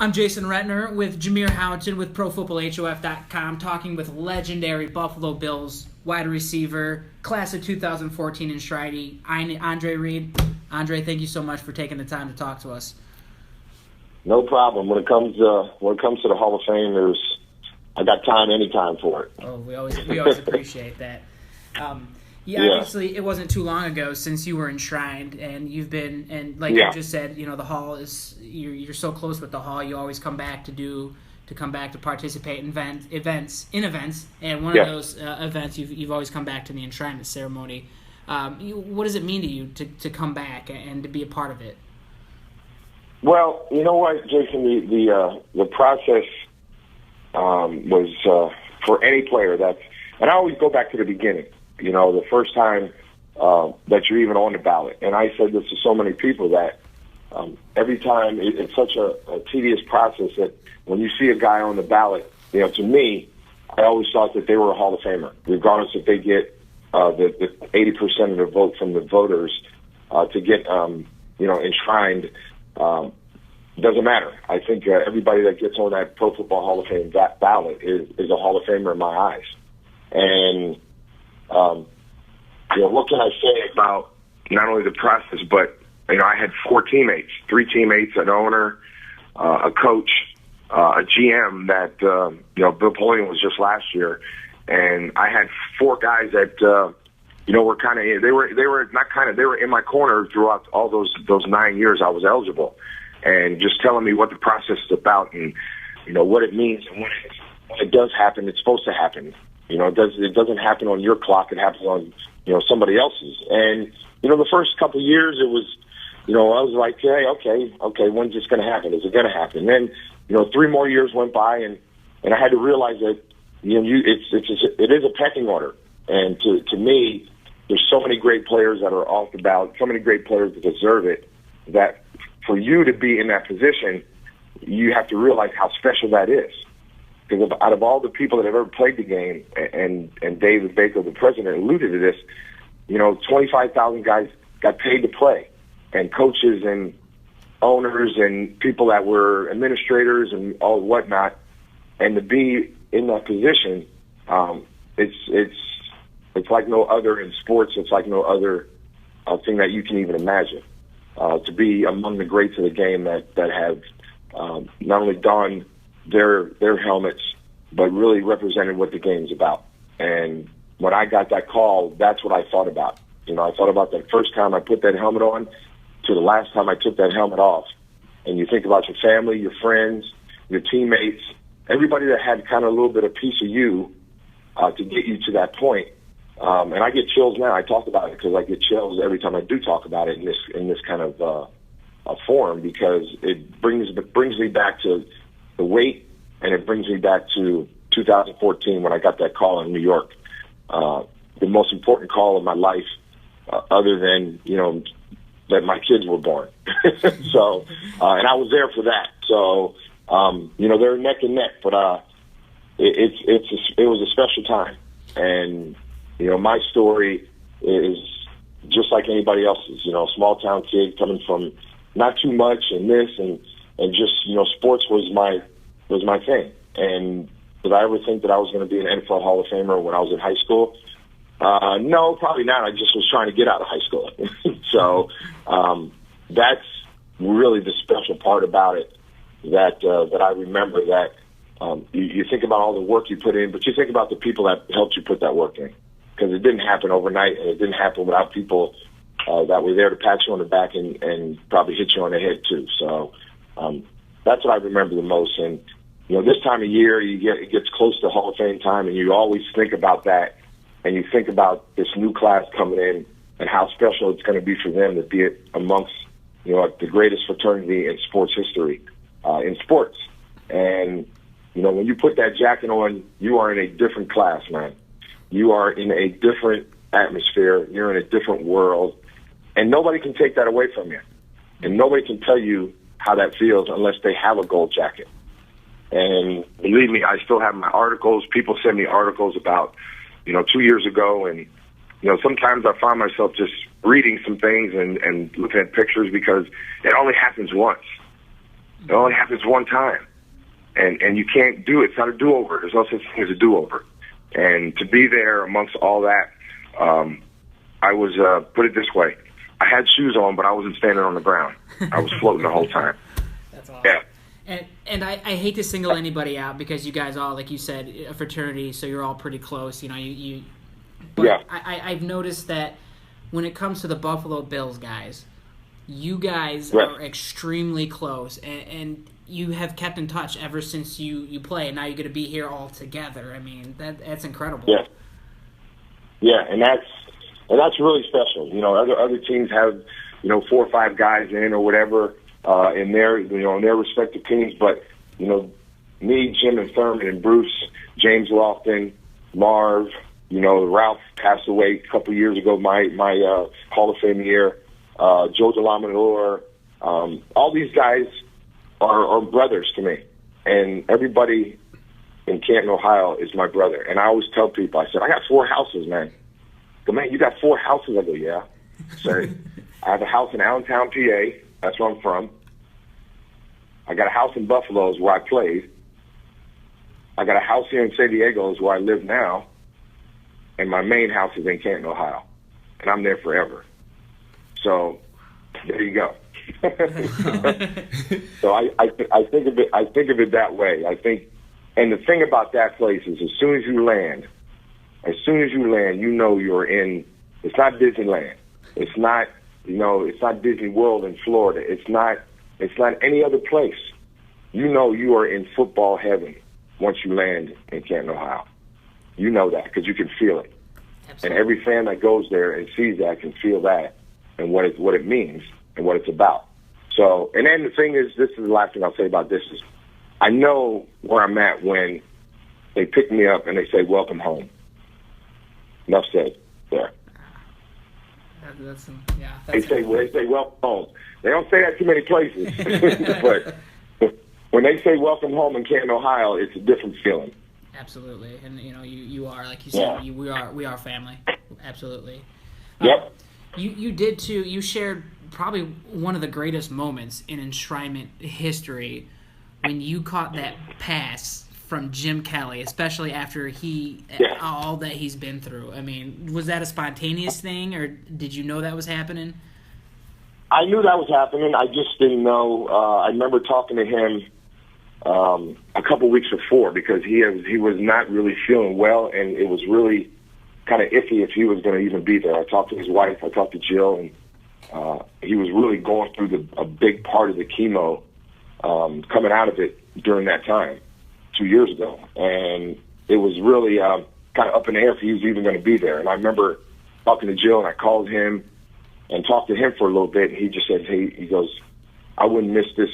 I'm Jason Retner with Jameer Houghton with ProFootballHOF.com, talking with legendary Buffalo Bills wide receiver, class of 2014 in Schreide, Andre Reed. Andre, thank you so much for taking the time to talk to us. No problem. When it comes to the Hall of Fame, I got time anytime for it. Oh, we always appreciate that. Obviously, it wasn't too long ago since you were enshrined, and you've been, and like you just said, the Hall is you're so close with the Hall. You always come back to participate in events, and one of those events you've always come back to the enshrinement ceremony. What does it mean to you to come back and to be a part of it? Well, you know what, Jason, the process was for any player and I always go back to the beginning. The first time that you're even on the ballot. And I said this to so many people that every time it's such a tedious process that when you see a guy on the ballot, to me, I always thought that they were a Hall of Famer, regardless if they get the 80% of the vote from the voters to get, enshrined. Doesn't matter. I think everybody that gets on that Pro Football Hall of Fame ballot is a Hall of Famer in my eyes. And what can I say about not only the process, but I had 4 teammates, 3 teammates, an owner, a coach, a GM that Bill Polian was just last year, and I had 4 guys that were they were in my corner throughout all those 9 years I was eligible, and just telling me what the process is about and what it means, and when it does happen, it's supposed to happen. It doesn't happen on your clock. It happens on, somebody else's. And, the first couple of years it was, I was like, hey, okay, when's this going to happen? Is it going to happen? And then, 3 more years went by and I had to realize that, it is a pecking order. And to me, there's so many great players that are off the ballot, so many great players that deserve it, that for you to be in that position, you have to realize how special that is. Because out of all the people that have ever played the game, and David Baker, the president, alluded to this, 25,000 guys got paid to play, and coaches and owners and people that were administrators and all whatnot, and to be in that position, it's like no other in sports. It's like no other thing that you can even imagine. To be among the greats of the game that have not only donned their helmets, but really represented what the game's about. And when I got that call, that's what I thought about. I thought about that first time I put that helmet on to the last time I took that helmet off. And you think about your family, your friends, your teammates, everybody that had kind of a little bit of piece of you to get you to that point. And I get chills now. I talk about it because I get chills every time I do talk about it in this kind of forum, because it brings me back to the weight, and it brings me back to 2014 when I got that call in New York. The most important call of my life, other than, that my kids were born. So, and I was there for that. So, they're neck and neck, but it was a special time. And, my story is just like anybody else's, small town kid coming from not too much and this and just, sports was my thing. And did I ever think that I was going to be an NFL Hall of Famer when I was in high school? No, probably not. I just was trying to get out of high school. So that's really the special part about it, that I remember that you think about all the work you put in, but you think about the people that helped you put that work in, because it didn't happen overnight, and it didn't happen without people that were there to pat you on the back and probably hit you on the head too. So that's what I remember the most. And this time of year, it gets close to Hall of Fame time, and you always think about that, and you think about this new class coming in and how special it's going to be for them to be amongst the greatest fraternity in sports history, in sports. And when you put that jacket on, you are in a different class, man. You are in a different atmosphere. You're in a different world, and nobody can take that away from you, and nobody can tell you how that feels unless they have a gold jacket. And believe me, I still have my articles. People send me articles about, 2 years ago. And, sometimes I find myself just reading some things and looking at pictures, because it only happens once. It only happens one time. And you can't do it. It's not a do-over. There's no such thing as a do-over. And to be there amongst all that, I was, put it this way, I had shoes on, but I wasn't standing on the ground. I was floating the whole time. That's awesome. Yeah. And I hate to single anybody out because you guys all, like you said, a fraternity, so you're all pretty close. You know, but yeah. I've noticed that when it comes to the Buffalo Bills guys, you guys are extremely close, and you have kept in touch ever since you play, and now you're going to be here all together. I mean, that's incredible. Yeah. Yeah, and that's really special. You know, other teams have, 4 or 5 guys in or whatever in their respective teams, but me, Jim, and Thurman, and Bruce, James Lofton, Marv, Ralph passed away a couple years ago. My Hall of Fame year. Joe DeLaminor, all these guys are brothers to me, and everybody in Canton, Ohio, is my brother. And I always tell people, I said, I got 4 houses, man. Go, man, you got 4 houses? I go, yeah. So I have a house in Allentown, PA. That's where I'm from. I got a house in Buffalo, is where I played. I got a house here in San Diego, is where I live now. And my main house is in Canton, Ohio. And I'm there forever. So there you go. So I think of it that way. I think, and the thing about that place is, as soon as you land, you're in. It's not Disneyland. It's not it's not Disney World in Florida. It's not any other place. You are in football heaven once you land in Canton, Ohio. You know that because you can feel it. Absolutely. And every fan that goes there and sees that can feel that and what it means and what it's about. So, and then the thing is, this is the last thing I'll say about this is, I know where I'm at when they pick me up and they say, welcome home. Enough said there. They say welcome home. They don't say that too many places. But when they say welcome home in Canton, Ohio, it's a different feeling. Absolutely. And, you are, like you said, we are family. Absolutely. Yep. You did, too. You shared probably one of the greatest moments in enshrinement history when you caught that pass from Jim Kelly, especially after all that he's been through. I mean, was that a spontaneous thing, or did you know that was happening? I knew that was happening. I just didn't know. I remember talking to him a couple weeks before because he was not really feeling well, and it was really kind of iffy if he was going to even be there. I talked to his wife. I talked to Jill, and he was really going through a big part of the chemo coming out of it during that time 2 years ago. And it was really kind of up in the air if he was even going to be there. And I remember talking to Jill, and I called him and talked to him for a little bit. And he just said, hey, he goes, I wouldn't miss this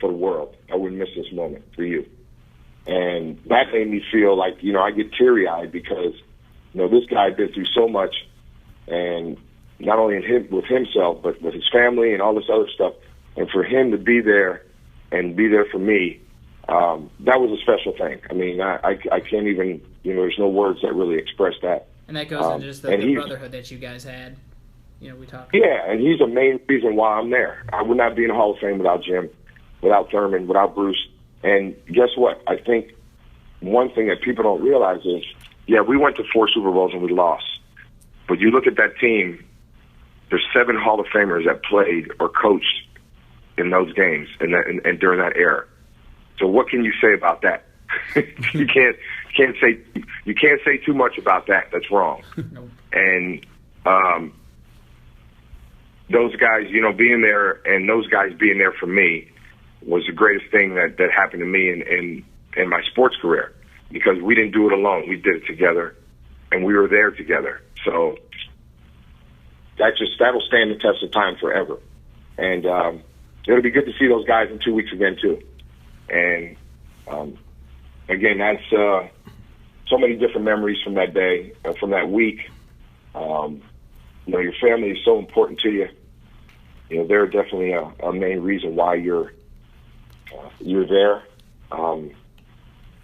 for the world. I wouldn't miss this moment for you. And that made me feel like, I get teary-eyed because, this guy had been through so much, and not only with himself, but with his family and all this other stuff. And for him to be there and be there for me, that was a special thing. I mean, I can't even, there's no words that really express that. And that goes into just the brotherhood that you guys had. We talked. Yeah, and he's the main reason why I'm there. I would not be in the Hall of Fame without Jim, without Thurman, without Bruce. And guess what? I think one thing that people don't realize is, we went to 4 Super Bowls and we lost. But you look at that team, there's 7 Hall of Famers that played or coached in those games and during that era. So what can you say about that? you can't say too much about that. That's wrong. Nope. And those guys, being there, and those guys being there for me was the greatest thing that happened to me in my sports career, because we didn't do it alone. We did it together, and we were there together. So that'll stand the test of time forever. And it'll be good to see those guys in 2 weeks again too. And again, that's so many different memories from that day, from that week. Your family is so important to you. They're definitely a main reason why you're there.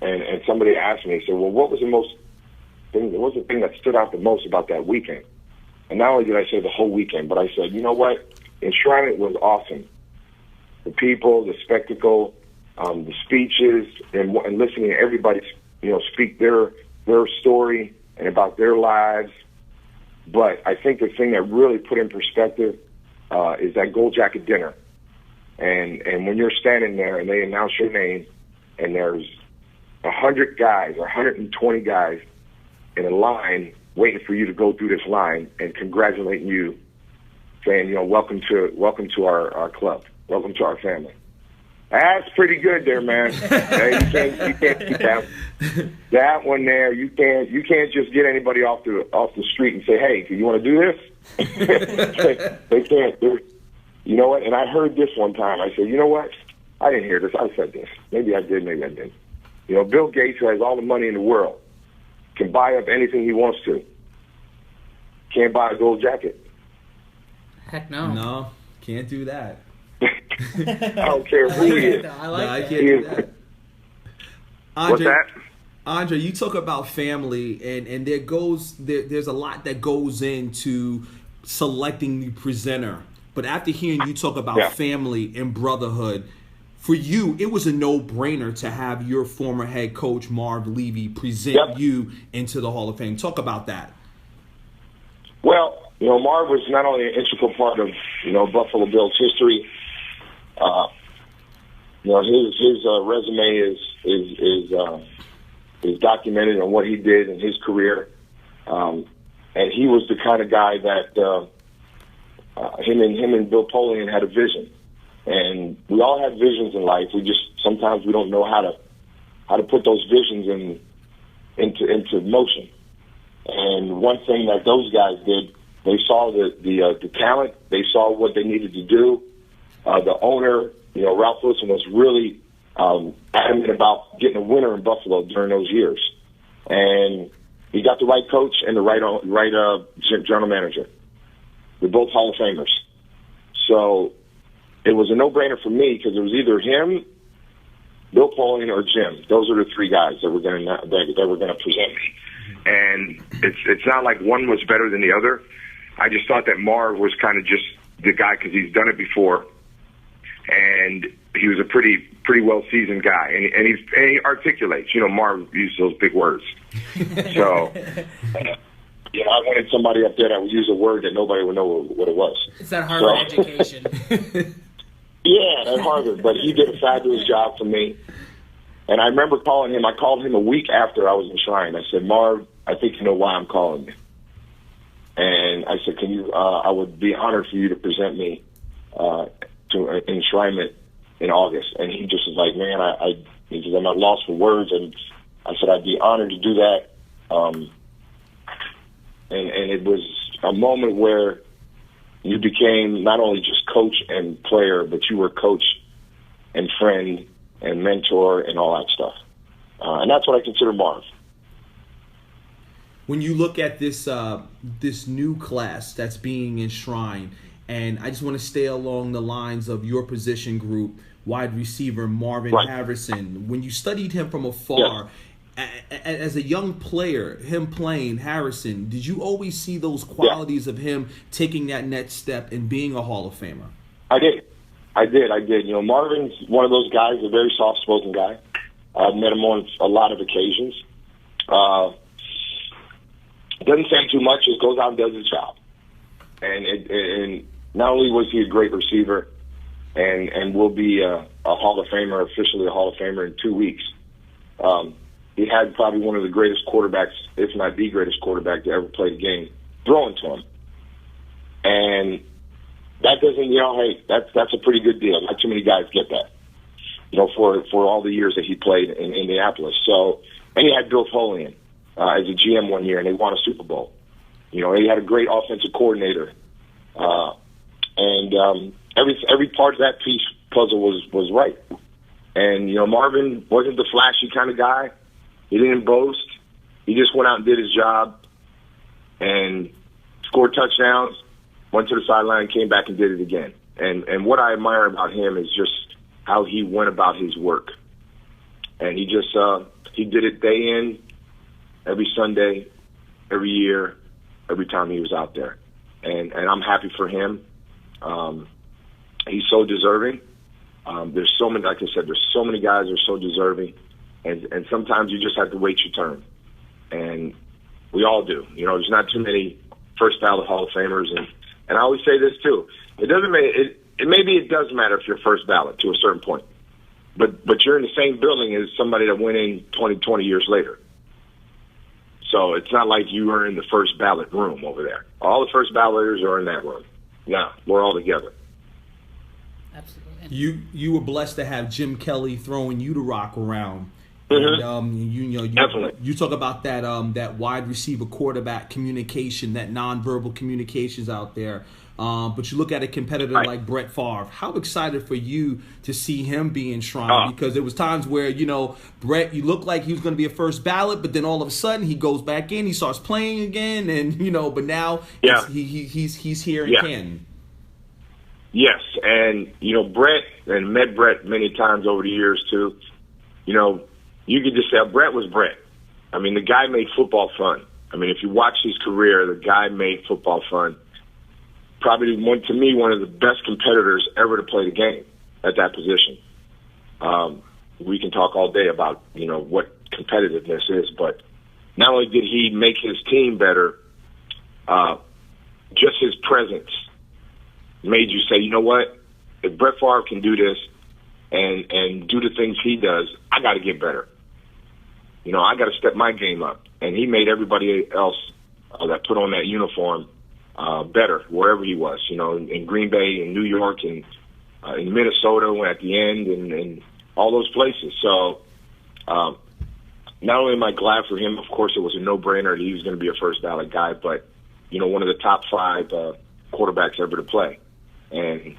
And somebody asked me, said, well, what was the thing that stood out the most about that weekend? And not only did I say the whole weekend, but I said, you know what? Enshrinement was awesome. the people, the spectacle, the speeches, and listening to everybody, speak their story and about their lives. But I think the thing that really put in perspective is that Gold Jacket dinner. And when you're standing there and they announce your name and there's 100 guys or 120 guys in a line waiting for you to go through this line and congratulating you, saying, welcome to our club, welcome to our family. That's pretty good there, man. You can't beat that one there. You can't just get anybody off the street and say, hey, do you want to do this? They can't. You know what? And I heard this one time. I said, you know what? I didn't hear this. I said this. Maybe I did, maybe I didn't. Bill Gates, who has all the money in the world, can buy up anything he wants to. Can't buy a gold jacket. Heck no. No, can't do that. I don't care who he is. I can't do that. Andre, what's that? Andre, you talk about family, and there's a lot that goes into selecting the presenter. But after hearing you talk about family and brotherhood, for you, it was a no-brainer to have your former head coach, Marv Levy, present you into the Hall of Fame. Talk about that. Well, Marv was not only an integral part of, Buffalo Bills history. His resume is documented on what he did in his career, and he was the kind of guy that him and Bill Polian had a vision, and we all have visions in life. We just sometimes we don't know how to put those visions into motion. And one thing that those guys did, they saw the talent, they saw what they needed to do. The owner, Ralph Wilson, was really adamant about getting a winner in Buffalo during those years, and he got the right coach and the right general manager. They're both Hall of Famers, so it was a no-brainer for me because it was either him, Bill Polian, or Jim. Those are the three guys that were going to present me, and it's not like one was better than the other. I just thought that Marv was kind of just the guy because he's done it before, and he was a pretty well seasoned guy, and he articulates. Marv uses those big words, so. I wanted somebody up there that would use a word that nobody would know what it was. It's that Harvard education. Yeah, at Harvard. But he did a fabulous job for me. And I remember calling him. I called him a week after I was enshrined. I said, Marv, I think you know why I'm calling you. And I said, I would be honored for you to present me to enshrinement in August. And he just was like, man, he said, I'm not lost for words. And I said, I'd be honored to do that. And it was a moment where you became not only just coach and player, but you were coach and friend and mentor and all that stuff. And that's what I consider Marv. When you look at this new class that's being enshrined, and I just want to stay along the lines of your position group, wide receiver Marvin Harrison. When you studied him from afar, as a young player, him playing Harrison, did you always see those qualities of him taking that next step and being a Hall of Famer? I did. Marvin's one of those guys, a very soft-spoken guy. I've met him on a lot of occasions. Doesn't say too much, just goes out and does his job. And not only was he a great receiver and will be a Hall of Famer, officially a Hall of Famer in 2 weeks, he had probably one of the greatest quarterbacks, if not the greatest quarterback to ever play the game, throwing to him. And that doesn't, that's a pretty good deal. Not too many guys get that, for all the years that he played in Indianapolis. So, and he had Bill Polian as a GM one year, and they won a Super Bowl. He had a great offensive coordinator. And every part of that piece puzzle was right. And, Marvin wasn't the flashy kind of guy. He didn't boast. He just went out and did his job and scored touchdowns, went to the sideline, came back and did it again. And what I admire about him is just how he went about his work. And he just he did it day in, every Sunday, every year, every time he was out there. And I'm happy for him. He's so deserving. There's so many, like I said, there's so many guys that are so deserving, and sometimes you just have to wait your turn, and we all do. You know, there's not too many first ballot Hall of Famers, and I always say this too. It doesn't matter. Maybe it does matter if you're first ballot to a certain point, but you're in the same building as somebody that went in 20 years later. So it's not like you are in the first ballot room over there. All the first balloters are in that room. No, we're all together. Absolutely. You were blessed to have Jim Kelly throwing you the rock around. Mm-hmm. And, you talk about that wide receiver quarterback communication, that nonverbal communications out there. But you look at a competitor like Brett Favre. How excited for you to see him be enshrined? Because there was times where, Brett, you looked like he was going to be a first ballot, but then all of a sudden he goes back in, he starts playing again, and but now he's here in Canton. Yes, and Brett, and met Brett many times over the years too. You could just say Brett was Brett. I mean, the guy made football fun. I mean, if you watch his career, the guy made football fun. Probably one of the best competitors ever to play the game at that position. We can talk all day about, what competitiveness is, but not only did he make his team better, just his presence made you say, you know what, if Brett Favre can do this and do the things he does, I got to get better. I got to step my game up. And he made everybody else that put on that uniform better wherever he was, in Green Bay, in New York, and in Minnesota at the end, and all those places. So not only am I glad for him, of course, it was a no-brainer that he was going to be a first ballot guy, but, one of the top 5 quarterbacks ever to play. And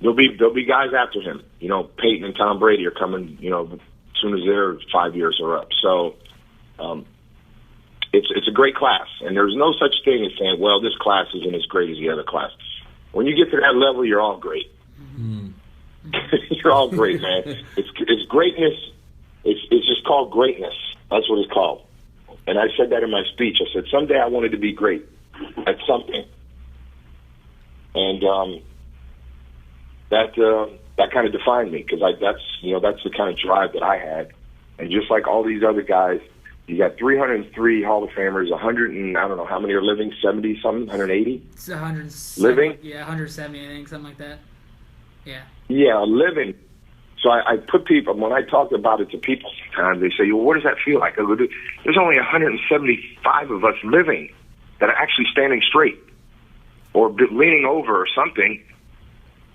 there'll be guys after him. Peyton and Tom Brady are coming, as soon as their 5 years are up. So it's a great class, and there's no such thing as saying, well, this class isn't as great as the other class. When you get to that level, you're all great. Mm-hmm. You're all great, man. It's greatness. It's just called greatness. That's what it's called. And I said that in my speech. I said, someday I wanted to be great at something. And that kind of defined me, because that's the kind of drive that I had. And just like all these other guys, you got 303 Hall of Famers, 100 and I don't know how many are living, 70 something, 180? It's 100 living? Yeah, 170, I think, something like that. Yeah. Yeah, living. So I put people, when I talk about it to people sometimes, they say, well, what does that feel like? I go, there's only 175 of us living that are actually standing straight or leaning over or something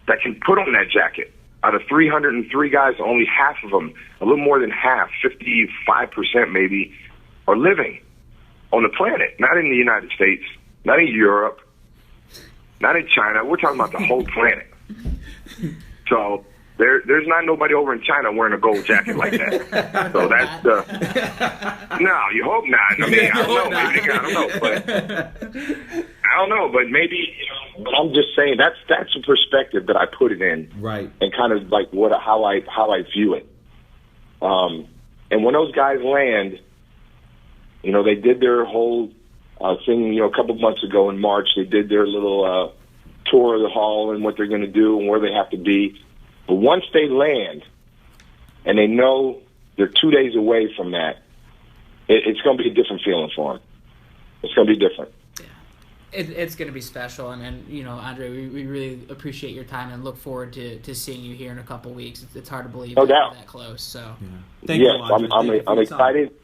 that can put on that jacket. Out of 303 guys, only half of them, a little more than half, 55% maybe, are living on the planet. Not in the United States, not in Europe, not in China. We're talking about the whole planet. So there's not nobody over in China wearing a gold jacket like that. So that's no, you hope not. I mean, I don't know. Maybe I don't know, but I don't know. But maybe. But I'm just saying that's a perspective that I put it in, right? And kind of like how I view it. And when those guys land, they did their whole thing. A couple of months ago in March, they did their little tour of the hall and what they're going to do and where they have to be. But once they land, and they know they're 2 days away from that, it's going to be a different feeling for them. It's going to be different. It's going to be special, and Andre, we really appreciate your time and look forward to seeing you here in a couple weeks. It's hard to believe no doubt. That close. So, Thank you, Andre. I'm excited.